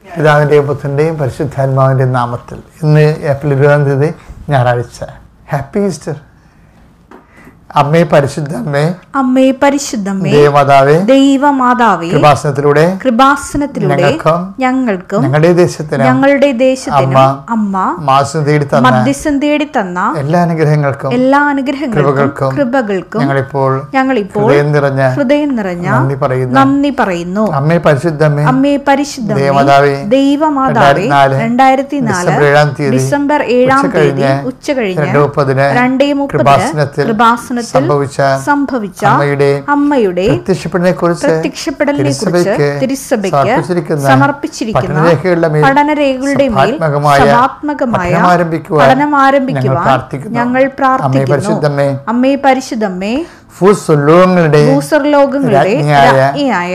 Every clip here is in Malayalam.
പിതാവിൻ്റെയും പുത്രൻ്റെയും പരിശുദ്ധാത്മാവിൻ്റെയും നാമത്തിൽ ഇന്ന് ഏപ്രിൽ 20 ഞായറാഴ്ച. Happy Easter. അമ്മേ പരിശുദ്ധ അമ്മേ, അമ്മേ പരിശുദ്ധമ്മേ, ദൈവമാതാവേ, ദൈവമാതാവേ, കൃപാസനത്തിലൂടെ ഞങ്ങൾക്കും ഞങ്ങളുടെ ദേശത്തിനും അമ്മ മധ്യസ്ഥം തേടി തന്ന എല്ലാ അനുഗ്രഹങ്ങൾക്കും കൃപകൾക്കും ഞങ്ങളിപ്പോൾ ഹൃദയം നിറഞ്ഞ നന്ദി പറയുന്നു. അമ്മേ പരിശുദ്ധമ്മേ, അമ്മേ പരിശുദ്ധമ്മേ, ദൈവമാതാവേ, 2004 ഡിസംബർ 7 ഉച്ചകഴിഞ്ഞ് 2:30 കൃപാസനത്തിൽ സംഭവിച്ച അമ്മയുടെ പ്രത്യക്ഷപ്പെടലിനെ കുറിച്ച് തിരുസഭയ്ക്ക് സമർപ്പിച്ചിരിക്കുന്ന പഠനരേഖകളുടെ മേൽ സഭാത്മകമായ പഠനം ആരംഭിക്കുവാൻ ഞങ്ങൾ പ്രാർത്ഥിക്കുന്നു. അമ്മേ പരിശുദ്ധമ്മേ, ഭൂസ്വർലോകങ്ങളുടെ രാജ്ഞിയായ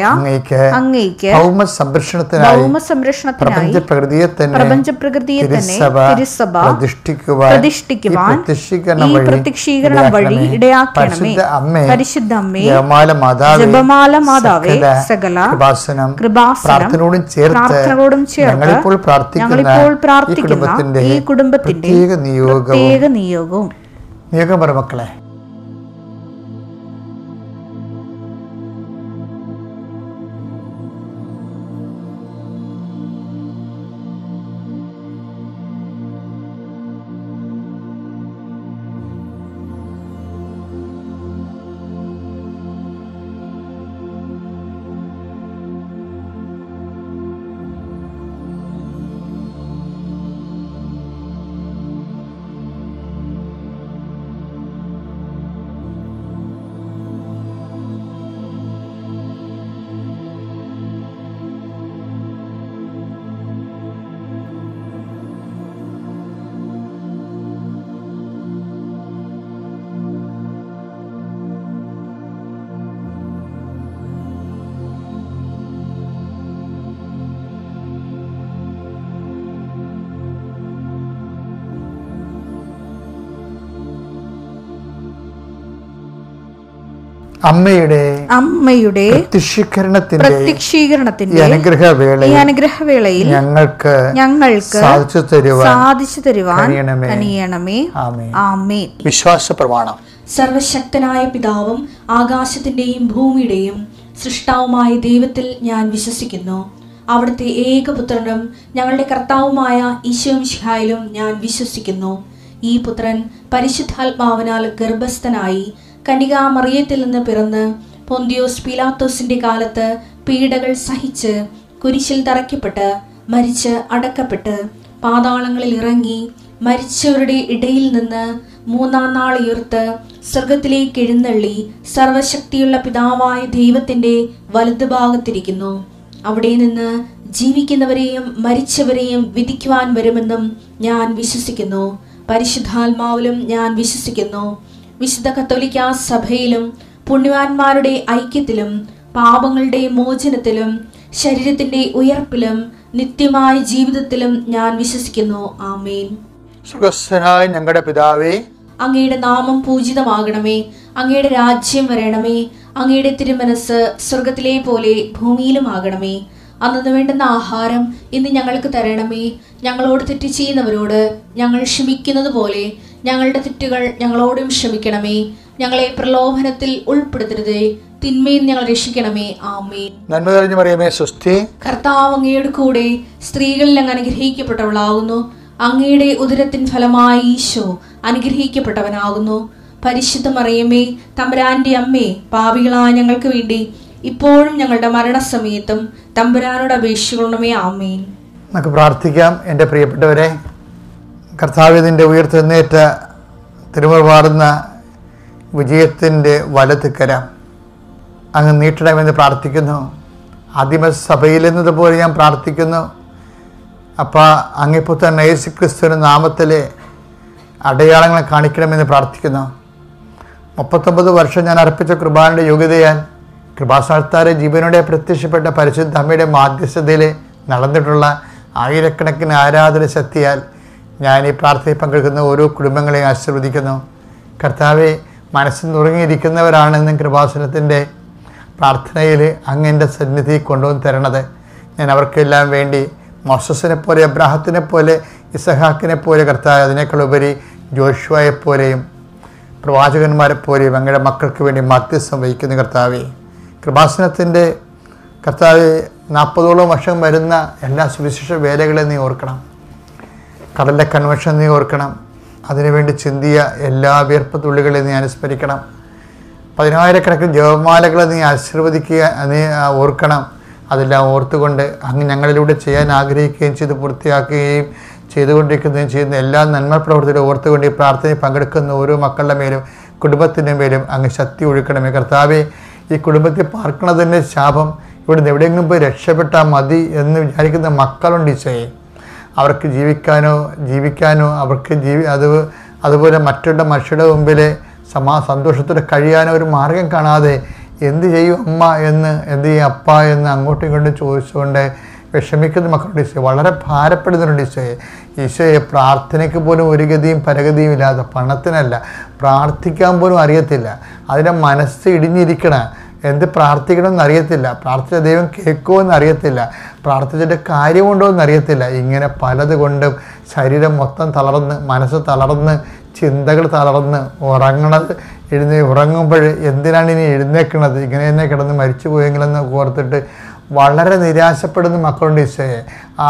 അങ്ങേയ്ക്ക് ഭൗമസംരക്ഷണത്തിനായി പ്രപഞ്ചപ്രകൃതിയെ തന്നെ തിരുസഭ പ്രതിഷ്ഠിക്കുവാൻ ഈ പ്രത്യക്ഷീകരണം വഴി ഇടയാക്കണമേ. പരിശുദ്ധ അമ്മേ, ജപമാല മാതാവേ, സകല കൃപാസനം പ്രാർത്ഥനകളോടും ചേർത്ത് ഞങ്ങളിപ്പോൾ പ്രാർത്ഥിക്കുന്ന ഈ കുടുംബത്തിന്റെ പ്രത്യേക നിയോഗവും മക്കളെ. അമ്മയുടെ പ്രത്യക്ഷീകരണത്തിന്റെ അനുഗ്രഹവേളയിൽ ഞങ്ങൾക്ക് സാധിച്ചു തരുവാൻ കനിയണമേ. ആമേൻ. വിശ്വാസ പ്രമാണം. സർവശക്തനായ പിതാവും ആകാശത്തിന്റെയും ഭൂമിയുടെയും സൃഷ്ടാവുമായ ദൈവത്തിൽ ഞാൻ വിശ്വസിക്കുന്നു. അവിടുത്തെ ഏകപുത്രനും ഞങ്ങളുടെ കർത്താവുമായ ഈശോമിശിഹായിലും ഞാൻ വിശ്വസിക്കുന്നു. ഈ പുത്രൻ പരിശുദ്ധാത്മാവിനാൽ ഗർഭസ്ഥനായി കന്യകാമറിയത്തിൽ നിന്ന് പിറന്ന് പൊന്തിയോസ് പീലാത്തോസിന്റെ കാലത്ത് പീഡകൾ സഹിച്ച് കുരിശിൽ തറയ്ക്കപ്പെട്ട് മരിച്ച് അടക്കപ്പെട്ട് പാതാളങ്ങളിൽ ഇറങ്ങി മരിച്ചവരുടെ ഇടയിൽ നിന്ന് 3-ാം നാൾ ഉയർത്ത് സ്വർഗത്തിലേക്ക് എഴുന്നള്ളി സർവശക്തിയുള്ള പിതാവായ ദൈവത്തിന്റെ വലതുഭാഗത്തിരിക്കുന്നു. അവിടെ നിന്ന് ജീവിക്കുന്നവരെയും മരിച്ചവരെയും വിധിക്കുവാൻ വരുമെന്നും ഞാൻ വിശ്വസിക്കുന്നു. പരിശുദ്ധാത്മാവിലും ഞാൻ വിശ്വസിക്കുന്നു. വിശുദ്ധ കത്തോലിക്കാ സഭയിലും പുണ്യവാന്മാരുടെ ഐക്യത്തിലും പാപങ്ങളുടെ മോചനത്തിലും ശരീരത്തിന്റെ ഉയർപ്പിലും നിത്യമായ ജീവിതത്തിലും ഞാൻ വിശ്വസിക്കുന്നു. ആമേൻ. സുഖസ്ഥനായ ഞങ്ങളുടെ പിതാവേ, അങ്ങയുടെ നാമം പൂജിതമാകണമേ. അങ്ങയുടെ രാജ്യം വരണമേ. അങ്ങയുടെ തിരുമനസ് സ്വർഗത്തിലെ പോലെ ഭൂമിയിലുമാകണമേ. അന്നു വേണ്ടുന്ന ആഹാരം ഇന്ന് ഞങ്ങൾക്ക് തരണമേ. ഞങ്ങളോട് തെറ്റ് ചെയ്യുന്നവരോട് ഞങ്ങൾ ക്ഷമിക്കുന്നത് പോലെ ഞങ്ങളുടെ തെറ്റുകൾ ഞങ്ങളോടും ക്ഷമിക്കണമേ. ഞങ്ങളെ പ്രലോഭനത്തിൽ ഉൾപ്പെടുത്തരുതേ, തിന്മയിൽ ഞങ്ങൾ രക്ഷിക്കണമേ. ആമേൻ. നന്മ നിറഞ്ഞ മറിയമേ, സ്വസ്തി. കർത്താവ് അങ്ങയുടെ കൂടെ സ്ത്രീകളിൽ അങ്ങ് അനുഗ്രഹിക്കപ്പെട്ടവളാകുന്നു. അങ്ങയുടെ ഉദരത്തിൻ ഫലമായി ഈശോ അനുഗ്രഹിക്കപ്പെട്ടവനാകുന്നു. പരിശുദ്ധ മറിയമേ, തമ്പുരാന്റെ അമ്മേ, പാപികളായ ഞങ്ങൾക്ക് വേണ്ടി ഇപ്പോഴും ഞങ്ങളുടെ മരണസമയത്തും തമ്പുരാനോട് അപേക്ഷിക്കണമേ. ആമേൻ. നമുക്ക് പ്രാർത്ഥിക്കാം. എൻ്റെ പ്രിയപ്പെട്ടവരെ, കർത്താവിന്റെ ഉയർത്തെഴുന്നേറ്റ തിരുമുറപാടുന്ന വിജയത്തിൻ്റെ വലതുകര അങ്ങ് നീട്ടണമെന്ന് പ്രാർത്ഥിക്കുന്നു. ആദിമസഭയിലെന്നതുപോലെ ഞാൻ പ്രാർത്ഥിക്കുന്നു. അപ്പോൾ അങ്ങേപ്പുത്രൻ യേശുക്രിസ്തുവിന്റെ നാമത്തിലെ അടയാളങ്ങളെ കാണിക്കണമെന്ന് പ്രാർത്ഥിക്കുന്നു. 39 വർഷം ഞാൻ അർപ്പിച്ച കൃപാനയുടെ യോഗ്യതയാൽ കൃപാസ്ഥാനത്താരെ ജീവനോടെ പ്രത്യക്ഷപ്പെട്ട പരിശുദ്ധ അമ്മയുടെ മാധ്യസ്ഥതയിൽ നടന്നിട്ടുള്ള ആയിരക്കണക്കിന് ആരാധന ശക്തിയാൽ ഞാൻ ഈ പ്രാർത്ഥനയിൽ പങ്കെടുക്കുന്ന ഓരോ കുടുംബങ്ങളെയും ആശീർവദിക്കുന്നു. കർത്താവെ, മനസ്സിൽ നുറങ്ങിയിരിക്കുന്നവരാണെന്നും കൃപാസനത്തിൻ്റെ പ്രാർത്ഥനയിൽ അങ്ങൻ്റെ സന്നിധി കൊണ്ടുവന്ന് തരണത്. ഞാൻ അവർക്കെല്ലാം വേണ്ടി മോസസിനെ പോലെ, അബ്രാഹത്തിനെ പോലെ, ഇസഹാക്കിനെ പോലെ കർത്താവ്, അതിനേക്കാളുപരി ജോഷുവയെപ്പോലെയും പ്രവാചകന്മാരെ പോലെയും അങ്ങയുടെ മക്കൾക്ക് വേണ്ടി മധ്യസ്ഥം വഹിക്കുന്ന കർത്താവെ, കൃപാസനത്തിൻ്റെ കർത്താവ് 40ഓളം വർഷം വരുന്ന എല്ലാ സുവിശേഷ വേലകളെ നീ ഓർക്കണം. കടലിലെ കൺവെൻഷൻ നീ ഓർക്കണം. അതിനുവേണ്ടി ചിന്തിയ എല്ലാ വിയർപ്പ് തുള്ളികളെ നീ അനുസ്മരിക്കണം. 10,000-കണക്കിന് ജപമാലകളെ നീ ആശീർവദിക്കുക, നീ ഓർക്കണം. അതെല്ലാം ഓർത്തുകൊണ്ട് അങ്ങ് ഞങ്ങളിലൂടെ ചെയ്യാൻ ആഗ്രഹിക്കുകയും ചെയ്ത് പൂർത്തിയാക്കുകയും ചെയ്തുകൊണ്ടിരിക്കുകയും ചെയ്യുന്ന എല്ലാ നന്മ പ്രവർത്തികളും ഓർത്തുകൊണ്ട് ഈ പ്രാർത്ഥനയിൽ പങ്കെടുക്കുന്ന ഓരോ മക്കളുടെ മേലും കുടുംബത്തിൻ്റെ മേലും അങ്ങ് ശക്തി ഒഴുക്കണമേ കർത്താവെ. ഈ കുടുംബത്തിൽ പാർക്കണതിൻ്റെ ശാപം, ഇവിടുന്ന് എവിടെയെങ്കിലും പോയി രക്ഷപ്പെട്ടാൽ മതി എന്ന് വിചാരിക്കുന്ന മക്കളുണ്ട് ഈശോയെ. അവർക്ക് ജീവിക്കാനോ അവർക്ക് അതുപോലെ മറ്റുള്ള മനുഷ്യരുടെ മുമ്പിൽ സന്തോഷത്തോടെ കഴിയാനോ ഒരു മാർഗം കാണാതെ എന്ത് ചെയ്യും അമ്മ എന്ന്, എന്ത് ചെയ്യും അപ്പ എന്ന് അങ്ങോട്ടും ഇങ്ങോട്ടും ചോദിച്ചുകൊണ്ട് വിഷമിക്കുന്ന മക്കളുണ്ട് ഈശോയെ. വളരെ ഭാരപ്പെടുന്നുണ്ട് ഈശോയെ. ഈശോയെ, പ്രാർത്ഥനയ്ക്ക് പോലും ഒരു ഗതിയും പരഗതിയും ഇല്ലാതെ, പണത്തിനല്ല, പ്രാർത്ഥിക്കാൻ പോലും അറിയത്തില്ല, അതിൻ്റെ മനസ്സ് ഇടിഞ്ഞിരിക്കണം, എന്ത് പ്രാർത്ഥിക്കണമെന്ന് അറിയത്തില്ല, പ്രാർത്ഥിച്ച ദൈവം കേൾക്കുമോ എന്നറിയത്തില്ല, പ്രാർത്ഥിച്ചിട്ട് കാര്യമുണ്ടോ എന്നറിയത്തില്ല. ഇങ്ങനെ പലതുകൊണ്ടും ശരീരം മൊത്തം തളർന്ന്, മനസ്സ് തളർന്ന്, ചിന്തകൾ തളർന്ന്, ഉറങ്ങുമ്പോൾ എന്തിനാണ് ഇനി എഴുന്നേൽക്കണത്, ഇങ്ങനെ തന്നെ കിടന്ന് മരിച്ചു പോയെങ്കിലെന്ന് ഓർത്തിട്ട് വളരെ നിരാശപ്പെടുന്ന മക്കളുണ്ട് ഈശോയെ.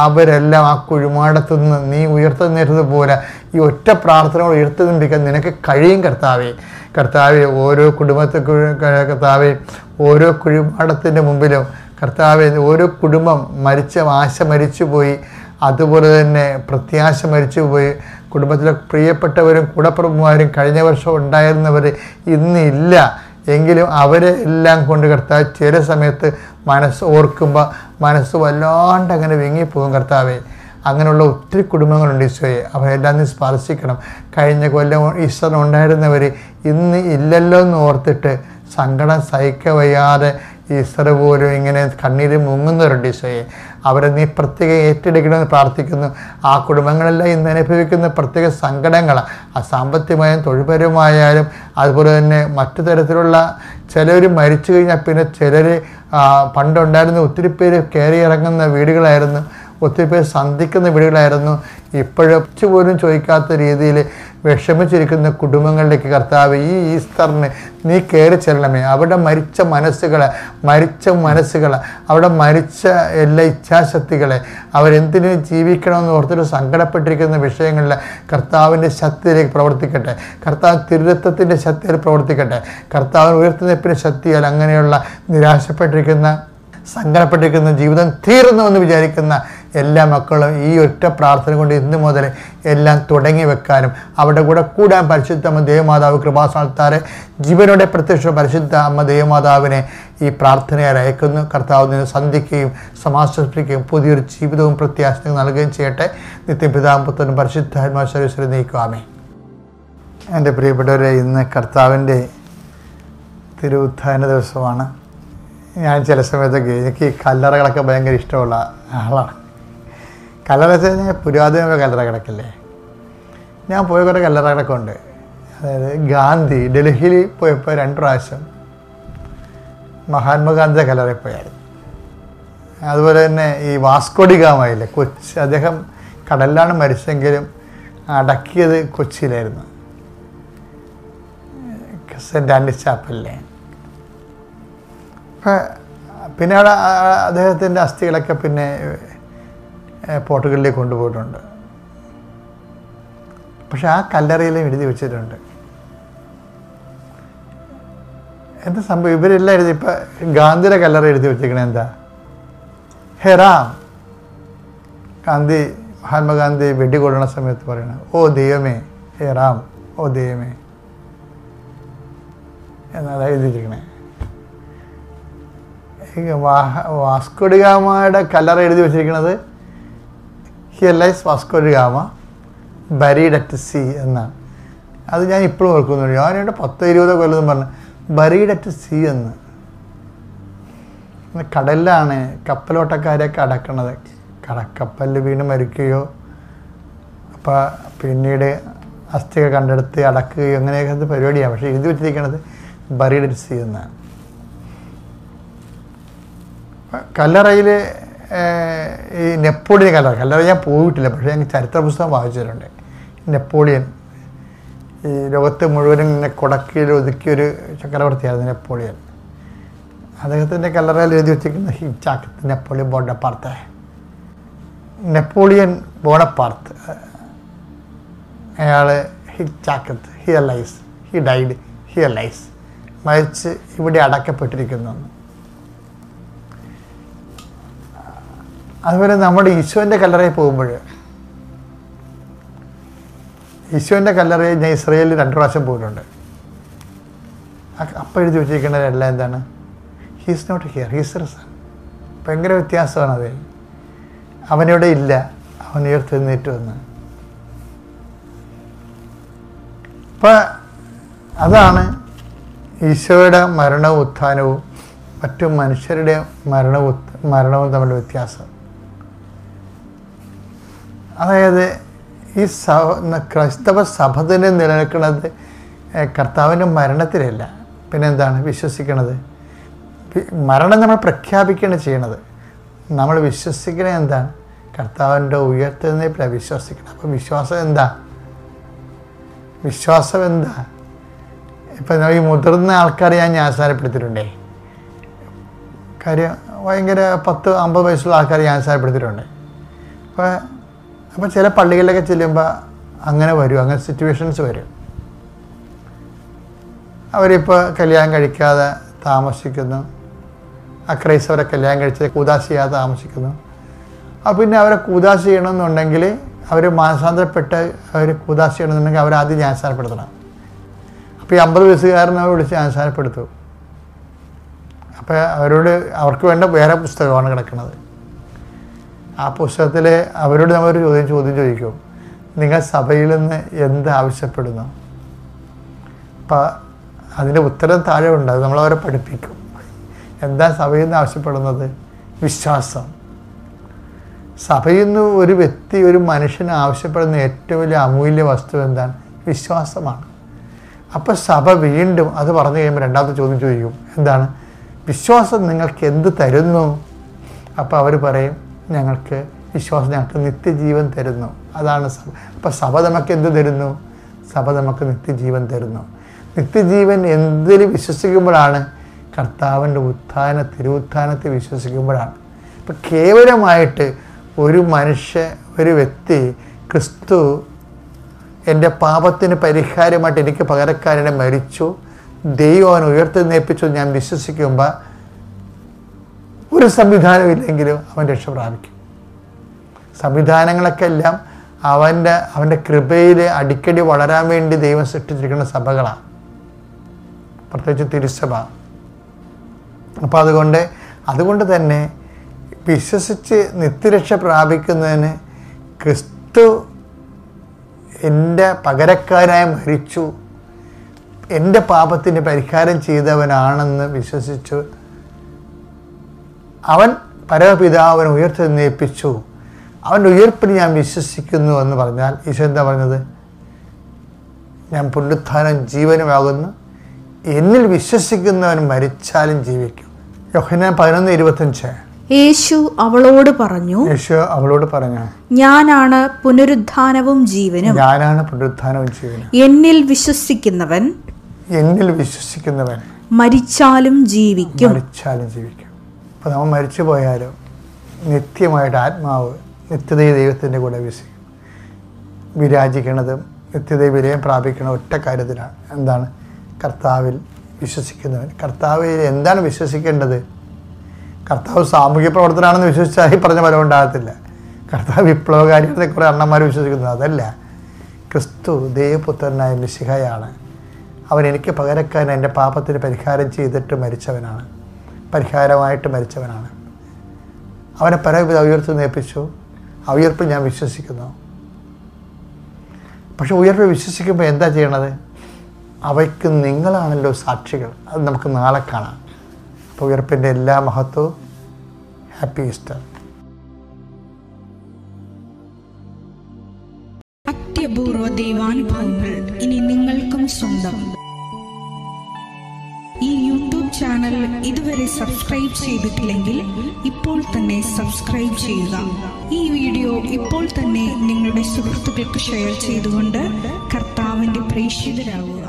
അവരെല്ലാം ആ കുഴിമാടത്തുനിന്ന് നീ ഉയർത്തുന്നതുപോലെ ഈ ഒറ്റ പ്രാർത്ഥന ഉയർത്തുകൊണ്ടിരിക്കാൻ നിനക്ക് കഴിയും കർത്താവെ. ഓരോ കർത്താവെ, ഓരോ കുഴിമാടത്തിൻ്റെ മുമ്പിലും കർത്താവെ, ഓരോ കുടുംബം ആശ മരിച്ചുപോയി, അതുപോലെ തന്നെ പ്രത്യാശ മരിച്ചുപോയി, കുടുംബത്തിലെ പ്രിയപ്പെട്ടവരും കൂടപ്പിറപ്പുമാരും കഴിഞ്ഞ വർഷം ഉണ്ടായിരുന്നവർ ഇന്നില്ല എങ്കിലും അവരെ എല്ലാം കൊണ്ട് കർത്താവ് ചില സമയത്ത് മനസ്സ് ഓർക്കുമ്പോൾ മനസ്സ് വല്ലാണ്ട് അങ്ങനെ വിങ്ങിപ്പോകും കർത്താവെ. അങ്ങനെയുള്ള ഒത്തിരി കുടുംബങ്ങളുണ്ട് ഈശോയെ. അവരെല്ലാം നീ സ്പർശിക്കണം. കഴിഞ്ഞ കൊല്ലം ഈശ്വരൻ ഉണ്ടായിരുന്നവർ ഇന്ന് ഇല്ലല്ലോ എന്ന് ഓർത്തിട്ട് സങ്കടം സഹിക്കവയ്യാതെ ഈശ്വര പോലും ഇങ്ങനെ കണ്ണീര് മുങ്ങുന്നവരുണ്ട് ഈശോയെ. അവരെ നീ പ്രത്യേകം ഏറ്റെടുക്കണമെന്ന് പ്രാർത്ഥിക്കുന്നു. ആ കുടുംബങ്ങളെല്ലാം ഇന്ന് അനുഭവിക്കുന്ന പ്രത്യേക സങ്കടങ്ങളാണ്. സാമ്പത്തികമായും തൊഴിൽപരമായാലും അതുപോലെ തന്നെ മറ്റു തരത്തിലുള്ള ചിലർ മരിച്ചു കഴിഞ്ഞാൽ പിന്നെ ചിലർ പണ്ടുണ്ടായിരുന്ന ഒത്തിരി പേര് കയറി ഇറങ്ങുന്ന വീടുകളായിരുന്നു, ഒത്തിരി പേര് സന്ധിക്കുന്ന വീടുകളായിരുന്നു. ഇപ്പോഴൊച്ചു പോലും ചോദിക്കാത്ത രീതിയിൽ വിഷമിച്ചിരിക്കുന്ന കുടുംബങ്ങളിലേക്ക് കർത്താവ് ഈ ഈസ്റ്ററിന് നീ കയറി ചെല്ലണമേ. അവിടെ മരിച്ച മനസ്സുകളെ, അവിടെ മരിച്ച എല്ലാ ഇച്ഛാശക്തികളെ, അവരെന്തിനു ജീവിക്കണമെന്ന് ഓർത്തിട്ട് സങ്കടപ്പെട്ടിരിക്കുന്ന വിഷയങ്ങളിൽ കർത്താവിൻ്റെ ശക്തിയിലേക്ക് പ്രവർത്തിക്കട്ടെ. കർത്താവ് തിരുരത്വത്തിൻ്റെ ശക്തിയിൽ പ്രവർത്തിക്കട്ടെ. കർത്താവിന് ഉയർത്തുന്നതിൻ്റെ ശക്തിയാൽ അങ്ങനെയുള്ള നിരാശപ്പെട്ടിരിക്കുന്ന, സങ്കടപ്പെട്ടിരിക്കുന്ന, ജീവിതം തീർന്നുവെന്ന് വിചാരിക്കുന്ന എല്ലാ മക്കളും ഈ ഒറ്റ പ്രാർത്ഥന കൊണ്ട് ഇന്നു മുതൽ എല്ലാം തുടങ്ങി വെക്കാനും അവിടെ കൂടെ കൂടാൻ പരിശുദ്ധ അമ്മ ദേവമാതാവ് കൃപാസ്ഥാനത്താരെ ജീവനോടെ പ്രത്യക്ഷ പരിശുദ്ധ അമ്മ ദേവമാതാവിനെ ഈ പ്രാർത്ഥനയാൽ അയക്കുന്നു. കർത്താവ് നിന്ന് സന്ധിക്കുകയും സമാശ്വസിപ്പിക്കുകയും പുതിയൊരു ജീവിതവും പ്രത്യാശയും നൽകുകയും ചെയ്യട്ടെ. നിത്യം പിതാവും പുത്രനും പരിശുദ്ധാത്മാശ്വരീശ്വരം നീക്കുവാമേ. എൻ്റെ പ്രിയപ്പെട്ടവരെ, ഇന്ന് കർത്താവിൻ്റെ തിരുവുത്ഥാന ദിവസമാണ്. ഞാൻ ചില സമയത്തൊക്കെ എനിക്ക് ഈ കല്ലറകളൊക്കെ ഭയങ്കര ഇഷ്ടമുള്ള ആളാണ്. കല്ലറ വെച്ച് കഴിഞ്ഞാൽ പുരാതന കല്ലറ കിടക്കില്ലേ, ഞാൻ പോയ കുറേ കല്ലറകളൊക്കെ ഉണ്ട്. അതായത് ഗാന്ധി ഡൽഹിയിൽ പോയപ്പോൾ 2 പ്രാവശ്യം മഹാത്മാഗാന്ധിയുടെ കല്ലറയിൽ പോയായിരുന്നു. അതുപോലെ തന്നെ ഈ വാസ്കോഡി ഗാമയിലെ അദ്ദേഹം കടലിലാണ് മരിച്ചെങ്കിലും അടക്കിയത് കൊച്ചിയിലായിരുന്നു, സെൻറ്റ് ആൻഡ്രീസ് ചാപ്പലിലെ. പിന്നെ അവിടെ അദ്ദേഹത്തിൻ്റെ അസ്ഥികളൊക്കെ പിന്നെ പോർട്ടുഗലിലേക്ക് കൊണ്ടുപോയിട്ടുണ്ട്. പക്ഷെ ആ കല്ലറയിലും എഴുതി വെച്ചിട്ടുണ്ട്. എന്താ സംഭവം? ഇവരെല്ലാം എഴുതി, ഇപ്പം ഗാന്ധിയുടെ കല്ലറ എഴുതി വെച്ചിരിക്കണേ എന്താ, ഹെറാം. മഹാത്മാഗാന്ധി വെടികൊള്ളുന്ന സമയത്ത് പറയണം, ഓ ദൈവമേ ഹെറാം, ഓ ദൈവമേ എന്നാണ് എഴുതിയിരിക്കണേ. വാസ്കോഡി ഗാമയുടെ കല്ലറ എഴുതി വെച്ചിരിക്കുന്നത് here lies Vasco da Gama buried at sea എന്നാണ്. അത് ഞാൻ ഇപ്പോഴും ഓർക്കുന്നുണ്ട്. ഞാനിവിടെ 10-20 കൊല്ലം പറഞ്ഞു ബരീഡ് അറ്റ് സീ എന്ന്. കടലിലാണ് കപ്പലോട്ടക്കാരെയൊക്കെ അടക്കണത്. കപ്പലിൽ വീണ് മരിക്കുകയോ അപ്പോൾ പിന്നീട് അസ്ഥികൾ കണ്ടെടുത്ത് അടക്കുകയോ അങ്ങനെയൊക്കെ പരിപാടിയാണ്. പക്ഷേ എഴുതി വെച്ചിരിക്കുന്നത് ബരീഡ് അറ്റ് സീ എന്നാണ്. കല്ലറയിൽ ഈ നെപ്പോളിയൻ കല്ലറ ഞാൻ പോയിട്ടില്ല, പക്ഷേ ഞാൻ ചരിത്ര പുസ്തകം വായിച്ചിട്ടുണ്ട്. നെപ്പോളിയൻ ഈ ലോകത്ത് മുഴുവനും ഇങ്ങനെ കുടക്കീഴിൽ ഒതുക്കിയൊരു ചക്രവർത്തിയായിരുന്നു നെപ്പോളിയൻ. അദ്ദേഹത്തിൻ്റെ കല്ലറയിൽ എഴുതി വെച്ചിരിക്കുന്ന ഹിച്ചാക്കത്ത് നെപ്പോളിയൻ ബോണപ്പാർട്ട്. നെപ്പോളിയൻ ബോണപ്പാർട്ട് അയാൾ ഹിച്ചാക്കത്ത് ഹി ഡൈഡ് ഹിയർ ലൈസ്, മരിച്ച് ഇവിടെ അടക്കപ്പെട്ടിരിക്കുന്നു. അതുപോലെ നമ്മുടെ ഈശോൻ്റെ കല്ലറയിൽ പോകുമ്പോൾ, ഈശോൻ്റെ കല്ലറയിൽ ഞാൻ ഇസ്രയേലിൽ 2 പ്രാവശ്യം പോയിട്ടുണ്ട്. അപ്പം എഴുതി വെച്ചിരിക്കുന്നതെല്ലാം എന്താണ്? He's not here, he's risen. ഭയങ്കര വ്യത്യാസമാണത്. അവനിവിടെ ഇല്ല, അവൻ ഉയർത്തെഴുന്നേറ്റ് വന്ന്. അപ്പം അതാണ് ഈശോയുടെ മരണവും ഉത്ഥാനവും മറ്റു മനുഷ്യരുടെ മരണവും തമ്മിലുള്ള വ്യത്യാസം. അതായത് ഈ ക്രൈസ്തവ സഭ തന്നെ നിലനിൽക്കുന്നത് കർത്താവിൻ്റെ മരണത്തിലല്ല, പിന്നെന്താണ് വിശ്വസിക്കണത്? മരണം നമ്മൾ പ്രഖ്യാപിക്കുകയാണ് ചെയ്യണത്. നമ്മൾ വിശ്വസിക്കണത് എന്താണ്? കർത്താവിൻ്റെ ഉയർത്തെഴുന്നേൽപ്പിലാണ് വിശ്വസിക്കണം. അപ്പം വിശ്വാസം എന്താ? ഇപ്പം ഈ മുതിർന്ന ആൾക്കാരെ ഞാൻ ജ്ഞാനസ്നാനപ്പെടുത്തിയിട്ടുണ്ടേ. കാര്യം ഭയങ്കര 10-50 വയസ്സുള്ള ആൾക്കാരെ ജ്ഞാനസ്നാനപ്പെടുത്തിയിട്ടുണ്ട്. അപ്പോൾ ചില പള്ളികളിലൊക്കെ ചെല്ലുമ്പോൾ അങ്ങനെ സിറ്റുവേഷൻസ് വരും. അവരിപ്പോൾ കല്യാണം കഴിക്കാതെ താമസിക്കുന്നു, ക്രൈസ്തവരെ കല്യാണം കഴിച്ച് കൂദാശ ചെയ്യാതെ താമസിക്കുന്നു. അപ്പോൾ പിന്നെ അവരെ കൂദാശ ചെയ്യണമെന്നുണ്ടെങ്കിൽ, അവർ മാനസാന്തരപ്പെട്ട് അവർ കൂദാശ ചെയ്യണമെന്നുണ്ടെങ്കിൽ അവരാദ്യം ജ്ഞാനസ്നാനപ്പെടുത്തണം. അപ്പോൾ ഈ 50 വയസ്സുകാരനെ വിളിച്ച് ജ്ഞാനസ്നാനപ്പെടുത്തും. അപ്പോൾ അവർക്ക് വേണ്ട വേറെ പുസ്തകമാണ് കിടക്കുന്നത്. ആ പുസ്തകത്തിൽ അവരോട് നമ്മളൊരു ചോദ്യം ചോദിക്കും, നിങ്ങൾ സഭയിൽ നിന്ന് എന്ത് ആവശ്യപ്പെടുന്നു? അപ്പം അതിൻ്റെ ഉത്തരം താഴെ ഉണ്ട്. അത് നമ്മളവരെ പഠിപ്പിക്കും. എന്താ സഭയിൽ നിന്ന് ആവശ്യപ്പെടുന്നത്? വിശ്വാസം. സഭയിൽ നിന്ന് ഒരു വ്യക്തി, ഒരു മനുഷ്യന് ആവശ്യപ്പെടുന്ന ഏറ്റവും വലിയ അമൂല്യ വസ്തു എന്താണ്? വിശ്വാസമാണ്. അപ്പോൾ സഭ വീണ്ടും അത് പറഞ്ഞു കഴിയുമ്പോൾ രണ്ടാമത്തെ ചോദ്യം ചോദിക്കും, എന്താണ്? വിശ്വാസം നിങ്ങൾക്ക് എന്ത് തരുന്നു? അപ്പോൾ അവർ പറയും, വിശ്വാസം ഞങ്ങൾക്ക് നിത്യജീവൻ തരുന്നു. അതാണ് സഭ. അപ്പോൾ സഭ നമുക്ക് എന്ത് തരുന്നു? സഭ നമുക്ക് നിത്യജീവൻ തരുന്നു. നിത്യജീവൻ എന്തിൽ വിശ്വസിക്കുമ്പോഴാണ്? കർത്താവിൻ്റെ തിരുവുത്ഥാനത്തിൽ വിശ്വസിക്കുമ്പോഴാണ്. ഇപ്പം കേവലമായിട്ട് ഒരു വ്യക്തി ക്രിസ്തു എൻ്റെ പാപത്തിന് പരിഹാരമായിട്ട് എനിക്ക് പകരക്കാരനെ മരിച്ചു, ദൈവം അവൻ ഉയർത്തെഴുന്നേൽപ്പിച്ചു ഞാൻ വിശ്വസിക്കുമ്പോൾ ഒരു സംവിധാനമില്ലെങ്കിലും അവൻ രക്ഷ പ്രാപിക്കും. സംവിധാനങ്ങളൊക്കെ എല്ലാം അവൻ്റെ കൃപയിൽ അടിക്കടി വളരാൻ വേണ്ടി ദൈവം സൃഷ്ടിച്ചിരിക്കുന്ന സഭകളാണ്, പ്രത്യേകിച്ച് തിരുസഭ. അപ്പോൾ അതുകൊണ്ട് തന്നെ വിശ്വസിച്ച് നിത്യരക്ഷ പ്രാപിക്കുന്നതിന് ക്രിസ്തു എൻ്റെ പകരക്കാരായി മരിച്ചു, എൻ്റെ പാപത്തിന് പരിഹാരം ചെയ്തവനാണെന്ന് വിശ്വസിച്ചു, അവൻ പരമപിതാവിനെ ഉയർത്തെഴുന്നേൽപ്പിച്ചു, അവൻ്റെ ഉയർപ്പിന് ഞാൻ വിശ്വസിക്കുന്നു എന്ന് പറഞ്ഞാൽ ഈശോ എന്താ പറഞ്ഞത്? ഞാൻ പുനരുത്ഥാനം ജീവനുമാകുന്നു, എന്നിൽ വിശ്വസിക്കുന്നവൻ മരിച്ചാലും ജീവിക്കും. യോഹന്നാൻ 11:25. യേശു അവളോട് പറഞ്ഞു, ഞാനാണ് പുനരുത്ഥാനവും ജീവനും. എന്നിൽ വിശ്വസിക്കുന്നവൻ മരിച്ചാലും ജീവിക്കും. അപ്പോൾ നമ്മൾ മരിച്ചു പോയാലും നിത്യമായിട്ട് ആത്മാവ് നിത്യതയെ ദൈവത്തിൻ്റെ കൂടെ വിരാജിക്കണതും നിത്യതയെ വിലയം പ്രാപിക്കണ ഒറ്റ കാര്യത്തിലാണ്. എന്താണ്? കർത്താവിൽ വിശ്വസിക്കുന്നവൻ. കർത്താവിൽ എന്താണ് വിശ്വസിക്കേണ്ടത്? കർത്താവ് സാമൂഹ്യ പ്രവർത്തനമാണെന്ന് വിശ്വസിച്ചാൽ ഈ പറഞ്ഞ ഫലം ഉണ്ടാകത്തില്ല. കർത്താവ് വിപ്ലവകാരികളെ കുറേ അണ്ണന്മാർ വിശ്വസിക്കുന്നത് അതല്ല. ക്രിസ്തു ദൈവപുത്രനായ മിശിഹയാണ്. അവൻ എനിക്ക് പകരക്കാരൻ എൻ്റെ പാപത്തിന് പരിഹാരം ചെയ്തിട്ട് മരിച്ചവനാണ്, പരിഹാരമായിട്ട് മരിച്ചവനാണ്. അവനെ പരമപിതാവ് ഉയർത്തെഴുന്നേൽപ്പിച്ചു. ആ ഉയർപ്പിൽ ഞാൻ വിശ്വസിക്കുന്നു. പക്ഷെ ഉയർപ്പിൽ വിശ്വസിക്കുമ്പോൾ എന്താ ചെയ്യണത്? അവയ്ക്ക് നിങ്ങളാണല്ലോ സാക്ഷികൾ. അത് നമുക്ക് നാളെ കാണാം. അപ്പോൾ ഉയർപ്പിൻ്റെ എല്ലാ മഹത്വവും. Happy Easter. അത്യപൂർവ ദൈവാനുഭവങ്ങൾ ഇനി നിങ്ങൾക്കും സ്വന്തം. ഈ യൂട്യൂബ് ചാനൽ ഇതുവരെ സബ്സ്ക്രൈബ് ചെയ്തിട്ടില്ലെങ്കിൽ ഇപ്പോൾ തന്നെ സബ്സ്ക്രൈബ് ചെയ്യുക. ഈ വീഡിയോ ഇപ്പോൾ തന്നെ നിങ്ങളുടെ സുഹൃത്തുക്കൾക്ക് ഷെയർ ചെയ്തുകൊണ്ട് കർത്താവിൻ്റെ പ്രേക്ഷിതരാകുക.